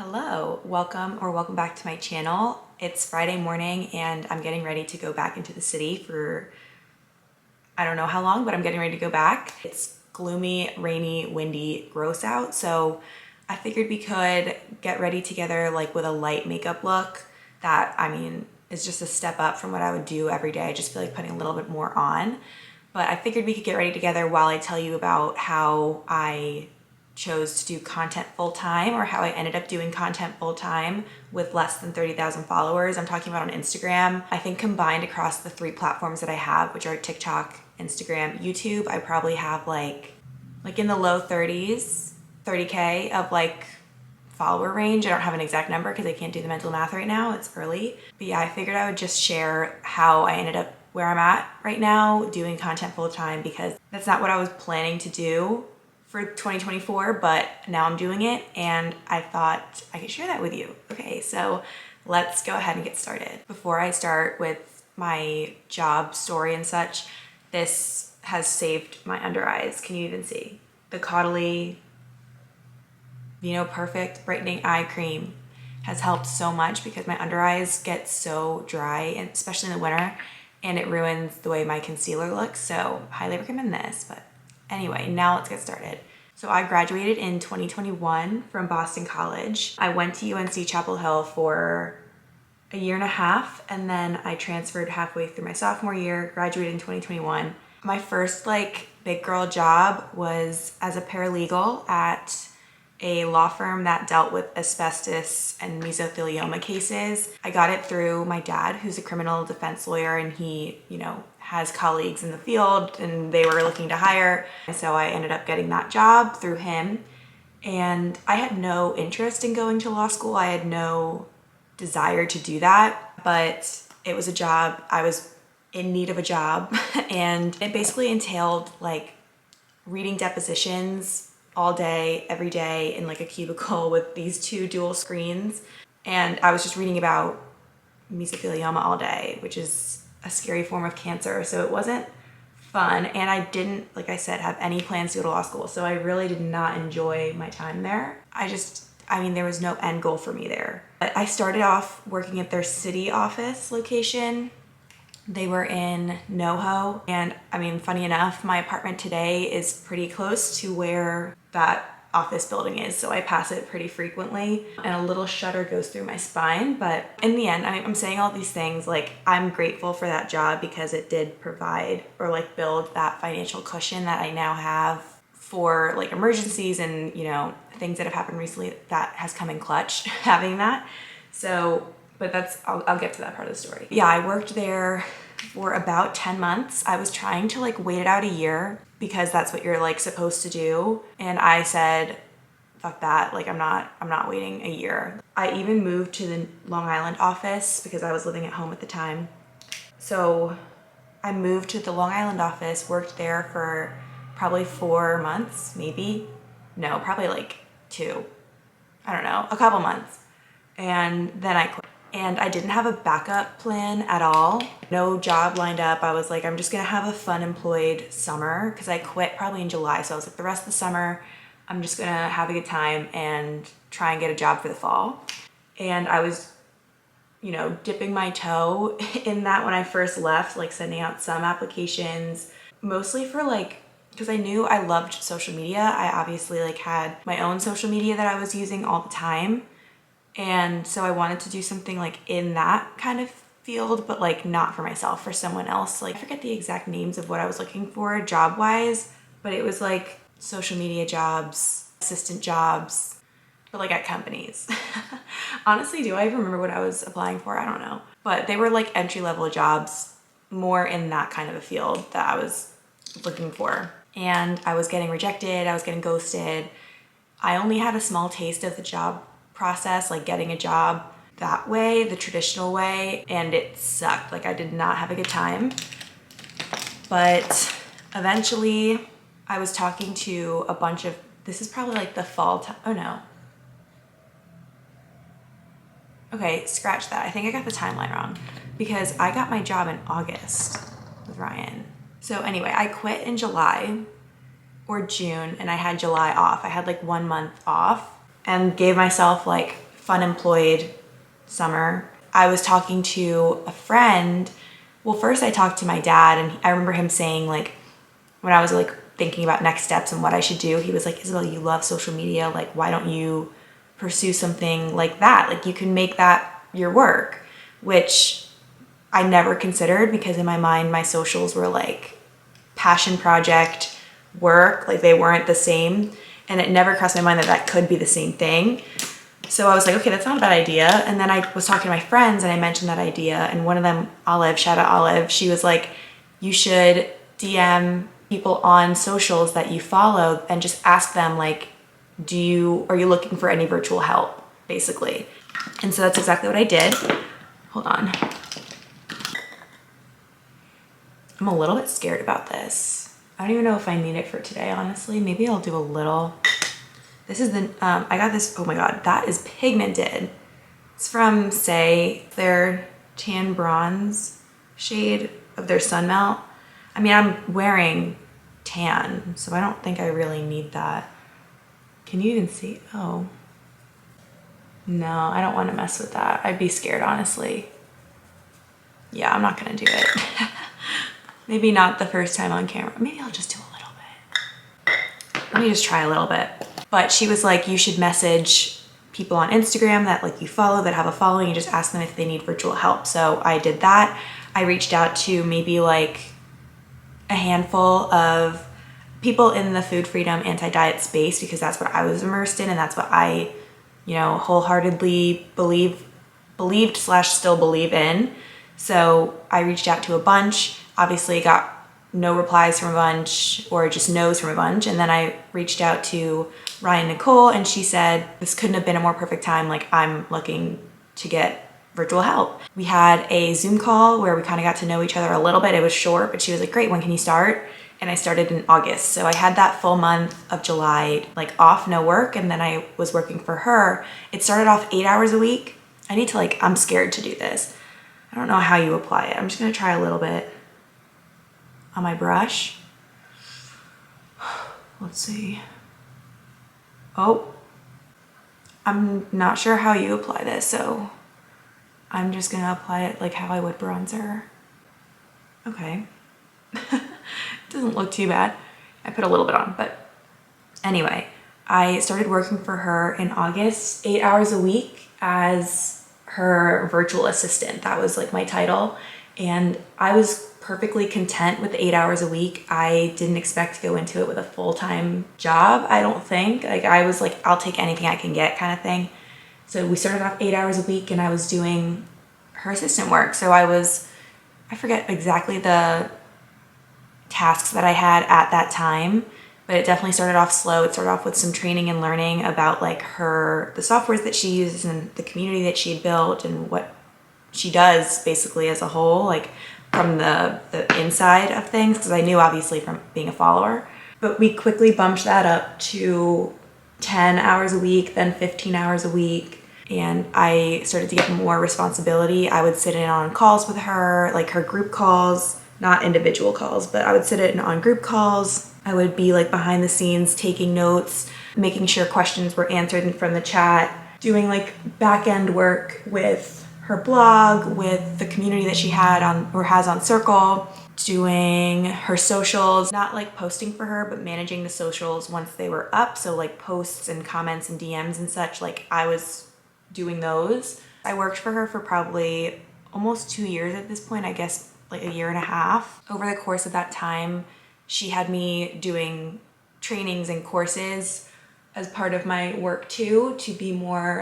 Hello, welcome back to my channel. It's Friday morning and I'm getting ready to go back into the city for I don't know how long, but I'm getting ready to go back. It's gloomy, rainy, windy, gross out, so I figured we could get ready together like with a light makeup look that, is just a step up from what I would do every day. I just feel like putting a little bit more on. But I figured we could get ready together while I tell you about how I chose to do content full-time, or how I ended up doing content full-time with less than 30,000 followers. I'm talking about on Instagram. I think combined across the three platforms that I have, which are TikTok, Instagram, YouTube, I probably have like in the low 30s, 30K of like follower range. I don't have an exact number because I can't do the mental math right now. It's early. But yeah, I figured I would just share how I ended up where I'm at right now doing content full-time, because that's not what I was planning to do for 2024, but now I'm doing it and I thought I could share that with you. Okay, so let's go ahead and get started. Before I start with my job story and such, this has saved my under eyes. Can you even see? The Caudalie Perfect Brightening Eye Cream has helped so much because my under eyes get so dry, and especially in the winter, and it ruins the way my concealer looks. So highly recommend this. But anyway, now let's get started. So I graduated in 2021 from Boston College. I went to UNC Chapel Hill for a year and a half, and then I transferred halfway through my sophomore year, graduated in 2021. My first big girl job was as a paralegal at a law firm that dealt with asbestos and mesothelioma cases. I got it through my dad, who's a criminal defense lawyer, and he, has colleagues in the field and they were looking to hire. And so I ended up getting that job through him. And I had no interest in going to law school. I had no desire to do that, but it was a job. I was in need of a job, and it basically entailed reading depositions all day, every day in a cubicle with these two dual screens. And I was just reading about mesothelioma all day, which is a scary form of cancer. So it wasn't fun. And I didn't, like I said, have any plans to go to law school. So I really did not enjoy my time there. There was no end goal for me there. But I started off working at their city office location. They were in NoHo. And funny enough, my apartment today is pretty close to where that office building is, so I pass it pretty frequently and a little shudder goes through my spine. But in the end, I'm saying all these things I'm grateful for that job because it did provide or build that financial cushion that I now have for emergencies and things that have happened recently. That has come in clutch having that. So but I'll get to that part of the story. Yeah, I worked there for about 10 months. I was trying to wait it out a year because that's what you're supposed to do. And I said, fuck that. I'm not waiting a year. I even moved to the Long Island office because I was living at home at the time. So I moved to the Long Island office, worked there for probably 4 months, maybe. No, probably 2. I don't know, a couple months. And then I quit. And I didn't have a backup plan at all. No job lined up. I was I'm just gonna have a fun employed summer because I quit probably in July. So I was the rest of the summer, I'm just gonna have a good time and try and get a job for the fall. And I was, dipping my toe in that when I first left, sending out some applications, mostly for because I knew I loved social media. I obviously had my own social media that I was using all the time. And so I wanted to do something in that kind of field, but not for myself, for someone else. I forget the exact names of what I was looking for job wise, but it was social media jobs, assistant jobs, but at companies. Honestly, do I even remember what I was applying for? I don't know. But they were entry-level jobs, more in that kind of a field that I was looking for. And I was getting rejected, I was getting ghosted. I only had a small taste of the job process, getting a job that way, the traditional way, and it sucked. I did not have a good time. But eventually I was talking to a bunch of, this is probably the fall time. Oh no. Okay, scratch that. I think I got the timeline wrong because I got my job in August with Ryan. So anyway, I quit in July or June and I had July off. I had 1 month off and gave myself fun employed summer. I was talking to a friend. Well, first I talked to my dad, and I remember him saying, like, when I was like thinking about next steps and what I should do, he was like, Isabel, you love social media. Like, why don't you pursue something like that? Like, you can make that your work, which I never considered, because in my mind, my socials were like passion project, work, like they weren't the same. And it never crossed my mind that that could be the same thing. So I was like, okay, that's not a bad idea. And then I was talking to my friends and I mentioned that idea. And one of them, Olive, shout out Olive, she was like, you should DM people on socials that you follow and just ask them, like, are you looking for any virtual help, basically. And so that's exactly what I did. Hold on. I'm a little bit scared about this. I don't even know if I need it for today, honestly. Maybe I'll do a little. This is the, I got this, oh my God, that is pigmented. It's from Say, their tan bronze shade of their sun melt. I mean, I'm wearing tan, so I don't think I really need that. Can you even see? Oh. No, I don't want to mess with that. I'd be scared, honestly. Yeah, I'm not gonna do it. Maybe not the first time on camera. Maybe I'll just do a little bit. Let me just try a little bit. But she was like, you should message people on Instagram that like you follow, that have a following, and just ask them if they need virtual help. So I did that. I reached out to maybe like a handful of people in the food freedom anti-diet space, because that's what I was immersed in, and that's what I, you know, wholeheartedly believed / still believe in. So I reached out to a bunch, obviously got no replies from a bunch, or just no's from a bunch. And then I reached out to Nicole, and she said, this couldn't have been a more perfect time. Like, I'm looking to get virtual help. We had a Zoom call where we kind of got to know each other a little bit. It was short, but she was like, great, when can you start? And I started in August. So I had that full month of July, like off, no work. And then I was working for her. It started off 8 hours a week. I need to I'm scared to do this. I don't know how you apply it. I'm just gonna try a little bit on my brush. Let's see. Oh, I'm not sure how you apply this, so I'm just gonna apply it like how I would bronzer. Okay. Doesn't look too bad. I put a little bit on, but anyway, I started working for her in August, 8 hours a week as her virtual assistant. That was like my title. And I was perfectly content with 8 hours a week. I didn't expect to go into it with a full-time job, I don't think. Like, I was like, I'll take anything I can get kind of thing. So we started off 8 hours a week, and I was doing her assistant work. So I forget exactly the tasks that I had at that time, but it definitely started off slow. It started off with some training and learning about like the softwares that she uses and the community that she had built and what she does basically as a whole, like from the inside of things, because I knew obviously from being a follower. But we quickly bumped that up to 10 hours a week, then 15 hours a week. And I started to get more responsibility. I would sit in on calls with her, like her group calls, not individual calls, but I would sit in on group calls. I would be like behind the scenes taking notes, making sure questions were answered from the chat, doing like back end work with her blog, with the community that she had on or has on Circle, doing her socials, not like posting for her, but managing the socials once they were up. So like posts and comments and DMs and such, like I was doing those. I worked for her for probably almost 2 years at this point, I guess like a year and a half. Over the course of that time, she had me doing trainings and courses as part of my work too, to be more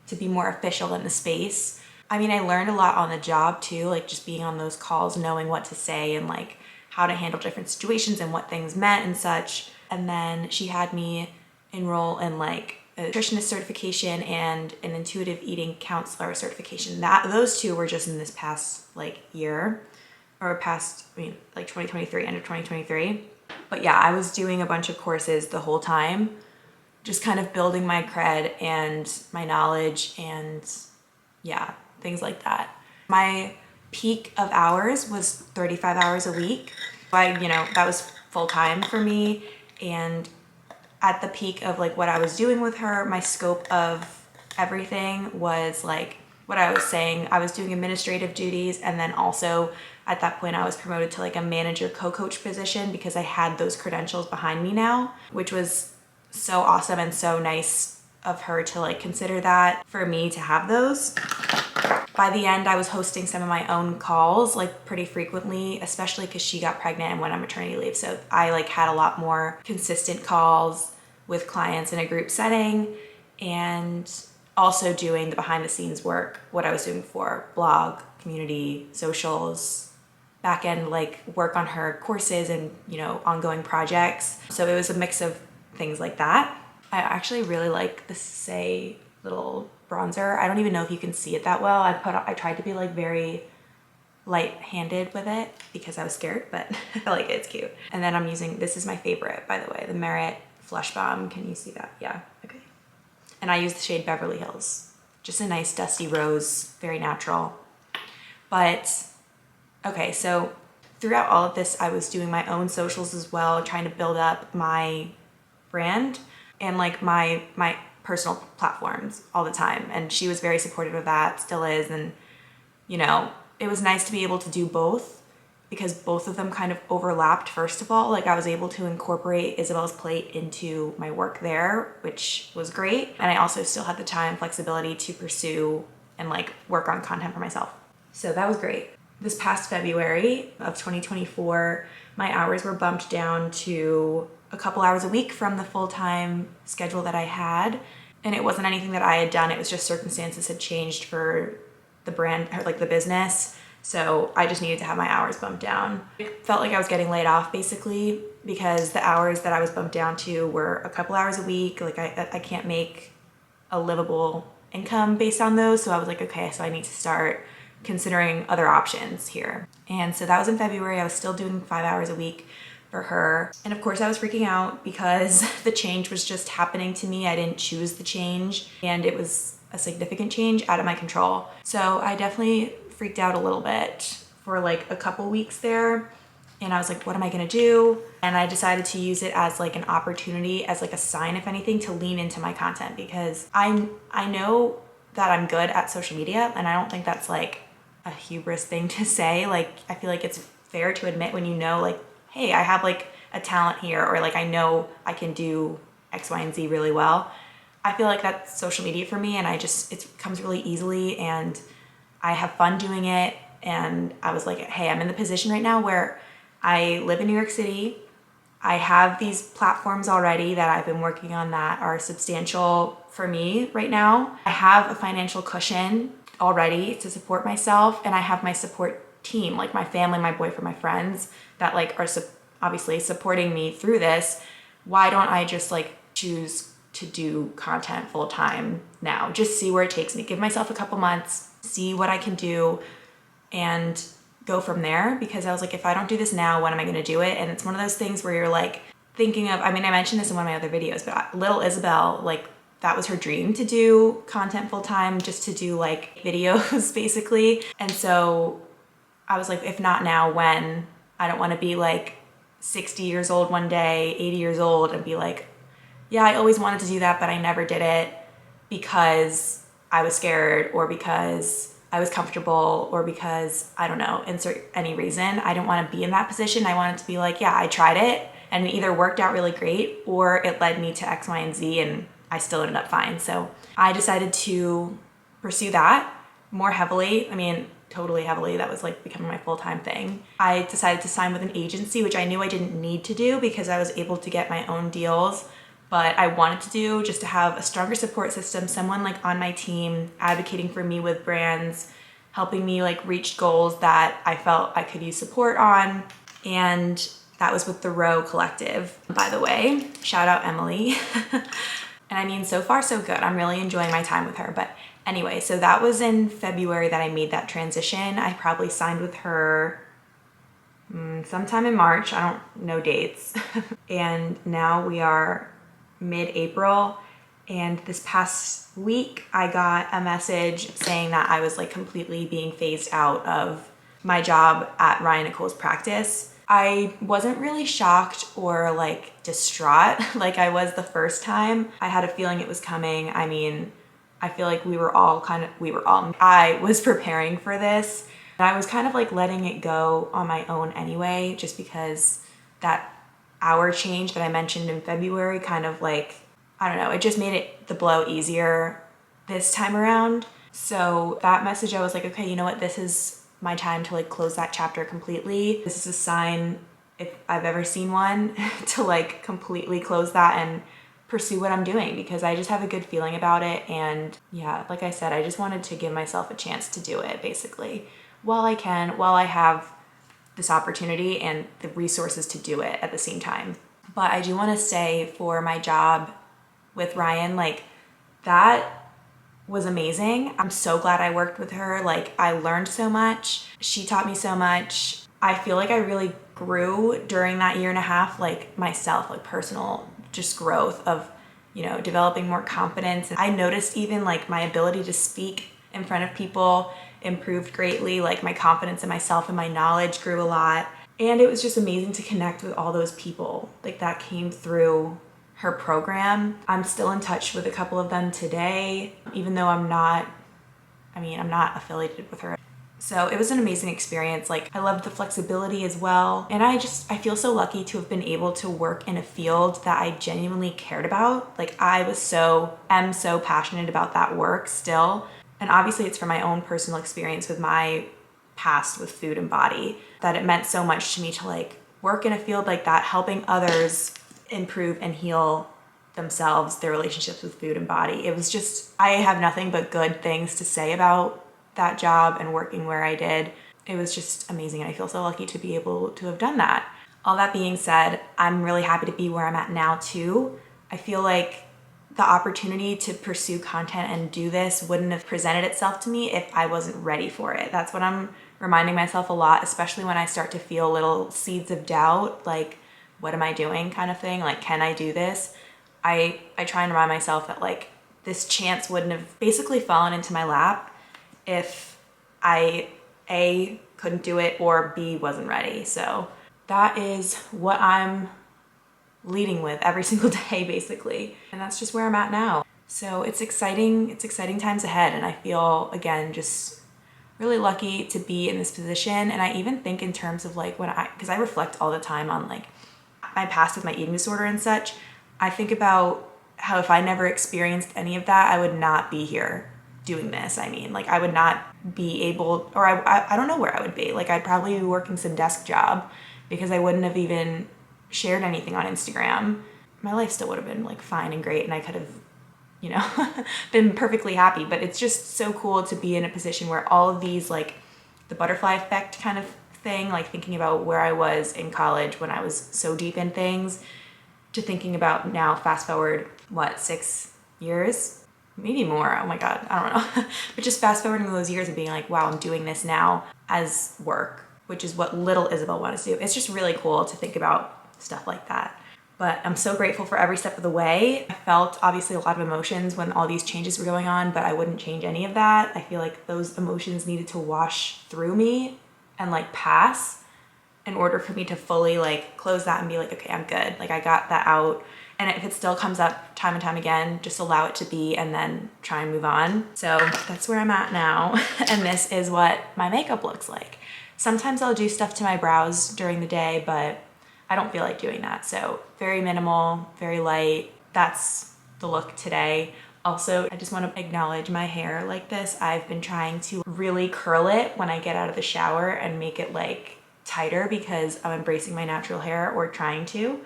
official in the space. I mean, I learned a lot on the job too, like just being on those calls, knowing what to say and like how to handle different situations and what things meant and such. And then she had me enroll in like a nutritionist certification and an intuitive eating counselor certification. Those two were just in this past like year, or past, like 2023, end of 2023. But yeah, I was doing a bunch of courses the whole time, just kind of building my cred and my knowledge and yeah, things like that. My peak of hours was 35 hours a week. That was full time for me. And at the peak of like what I was doing with her, my scope of Everything was like what I was saying. I was doing administrative duties, and then also at that point I was promoted to like a manager co-coach position because I had those credentials behind me now, which was so awesome and so nice of her to like consider that for me to have those. By the end, I was hosting some of my own calls like pretty frequently, especially because she got pregnant and went on maternity leave. So I like had a lot more consistent calls with clients in a group setting, and also doing the behind the scenes work, what I was doing before, blog, community, socials, back end like work on her courses and, you know, ongoing projects. So it was a mix of things like that. I actually really like the Say little bronzer. I don't even know if you can see it that well. I tried to be like very light-handed with it because I was scared, but I feel like it's cute. And then I'm using, this is my favorite, by the way, the Merit Flush Bomb. Can you see that? Yeah, okay. And I use the shade Beverly Hills. Just a nice dusty rose, very natural. But, okay, so throughout all of this, I was doing my own socials as well, trying to build up my brand and like my personal platforms all the time. And she was very supportive of that, still is. And, you know, it was nice to be able to do both because both of them kind of overlapped. First of all, like I was able to incorporate Isabel's plate into my work there, which was great. And I also still had the time, flexibility to pursue and like work on content for myself. So that was great. This past February of 2024, my hours were bumped down to a couple hours a week from the full-time schedule that I had. And it wasn't anything that I had done. It was just circumstances had changed for the brand, or like the business. So I just needed to have my hours bumped down. It felt like I was getting laid off basically because the hours that I was bumped down to were a couple hours a week. Like I can't make a livable income based on those. So I was like, okay, so I need to start considering other options here. And so that was in February. I was still doing 5 hours a week for her. And of course I was freaking out because the change was just happening to me. I didn't choose the change, and it was a significant change out of my control. So I definitely freaked out a little bit for like a couple weeks there. And I was like, what am I gonna do? And I decided to use it as like an opportunity, as like a sign, if anything, to lean into my content, because I know that I'm good at social media, and I don't think that's like a hubris thing to say. Like, I feel like it's fair to admit when you know, like, hey, I have like a talent here, or like I know I can do X, Y, and Z really well. I feel like that's social media for me, and it comes really easily, and I have fun doing it. And I was like, hey, I'm in the position right now where I live in New York City. I have these platforms already that I've been working on that are substantial for me right now. I have a financial cushion already to support myself, and I have my support team, like my family, my boyfriend, my friends that like are obviously supporting me through this. Why don't I just like choose to do content full time now? Just see where it takes me. Give myself a couple months, see what I can do, and go from there. Because I was like, if I don't do this now, when am I going to do it? And it's one of those things where you're like thinking of, I mean, I mentioned this in one of my other videos, but little Isabel, like that was her dream, to do content full time, just to do like videos basically. And so I was like, if not now, when? I don't want to be like 60 years old one day, 80 years old, and be like, yeah, I always wanted to do that, but I never did it because I was scared, or because I was comfortable, or because, I don't know, insert any reason. I didn't want to be in that position. I wanted to be like, yeah, I tried it and it either worked out really great or it led me to X, Y, and Z, and I still ended up fine. So I decided to pursue that more heavily. I mean, totally heavily. That was like becoming my full-time thing. I decided to sign with an agency, which I knew I didn't need to do because I was able to get my own deals, but I wanted to do just to have a stronger support system, someone like on my team advocating for me with brands, helping me like reach goals that I felt I could use support on. And that was with the Row Collective, by the way. Shout out Emily. And I mean, so far so good. I'm really enjoying my time with her. But anyway, so that was in February that I made that transition. I probably signed with her sometime in March. I don't know dates. And now we are mid-April. And this past week, I got a message saying that I was like completely being phased out of my job at Nicole's practice. I wasn't really shocked or like distraught like I was the first time. I had a feeling it was coming. I mean, I feel like I was preparing for this. And I was kind of like letting it go on my own anyway, just because that hour change that I mentioned in February kind of like, I don't know, it just made the blow easier this time around. So that message, I was like, okay, you know what? This is my time to like close that chapter completely. This is a sign, if I've ever seen one, to like completely close that and pursue what I'm doing, because I just have a good feeling about it. And yeah, like I said, I just wanted to give myself a chance to do it basically while I have this opportunity and the resources to do it at the same time. But I do want to say, for my job with Ryan, like, that was amazing. I'm so glad I worked with her. Like, I learned so much. She taught me so much. I feel like I really grew during that year and a half, like myself, like personal just growth of, you know, developing more confidence. I noticed even like my ability to speak in front of people improved greatly. Like my confidence in myself and my knowledge grew a lot. And it was just amazing to connect with all those people like that came through her program. I'm still in touch with a couple of them today, even though I'm not affiliated with her. So it was an amazing experience. Like, I loved the flexibility as well. And I feel so lucky to have been able to work in a field that I genuinely cared about. Like, am so passionate about that work still. And obviously it's from my own personal experience with my past with food and body, that it meant so much to me to like work in a field like that, helping others improve and heal themselves, their relationships with food and body. It was just, I have nothing but good things to say about that job and working where I did. It was just amazing. And I feel so lucky to be able to have done that. All that being said, I'm really happy to be where I'm at now too. I feel like the opportunity to pursue content and do this wouldn't have presented itself to me if I wasn't ready for it. That's what I'm reminding myself a lot, especially when I start to feel little seeds of doubt, like, what am I doing kind of thing? Like, can I do this? I try and remind myself that like this chance wouldn't have basically fallen into my lap if I A, couldn't do it, or B, wasn't ready. So that is what I'm leading with every single day basically. And that's just where I'm at now. So it's exciting times ahead. And I feel, again, just really lucky to be in this position. And I even think in terms of like because I reflect all the time on like my past with my eating disorder and such. I think about how if I never experienced any of that, I would not be here doing this. I mean, like, I would not be able, or I don't know where I would be. Like, I'd probably be working some desk job because I wouldn't have even shared anything on Instagram. My life still would have been like fine and great, and I could have, you know, been perfectly happy. But it's just so cool to be in a position where all of these, like the butterfly effect kind of thing, like thinking about where I was in college when I was so deep in things, to thinking about now, fast forward, 6 years? Maybe more. Oh my God, I don't know. But just fast forwarding those years and being like, wow, I'm doing this now as work, which is what little Isabel wanted to do. It's just really cool to think about stuff like that. But I'm so grateful for every step of the way. I felt obviously a lot of emotions when all these changes were going on, but I wouldn't change any of that. I feel like those emotions needed to wash through me and like pass in order for me to fully like close that and be like, okay, I'm good. Like, I got that out. And if it still comes up time and time again, just allow it to be and then try and move on. So that's where I'm at now. And this is what my makeup looks like. Sometimes I'll do stuff to my brows during the day, but I don't feel like doing that. So very minimal, very light. That's the look today. Also, I just want to acknowledge my hair like this. I've been trying to really curl it when I get out of the shower and make it like tighter because I'm embracing my natural hair, or trying to.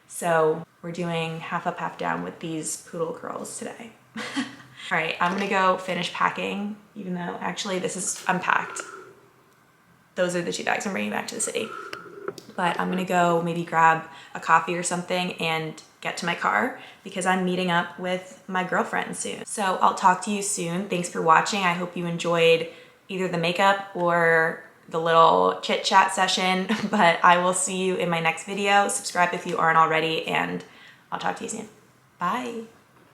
So we're doing half up, half down with these poodle curls today. All right, I'm gonna go finish packing, even though actually I'm packed. Those are the 2 bags I'm bringing back to the city. But I'm gonna go maybe grab a coffee or something and get to my car because I'm meeting up with my girlfriend soon. So I'll talk to you soon. Thanks for watching. I hope you enjoyed either the makeup or the little chit chat session, but I will see you in my next video. Subscribe if you aren't already, and I'll talk to you soon. Bye.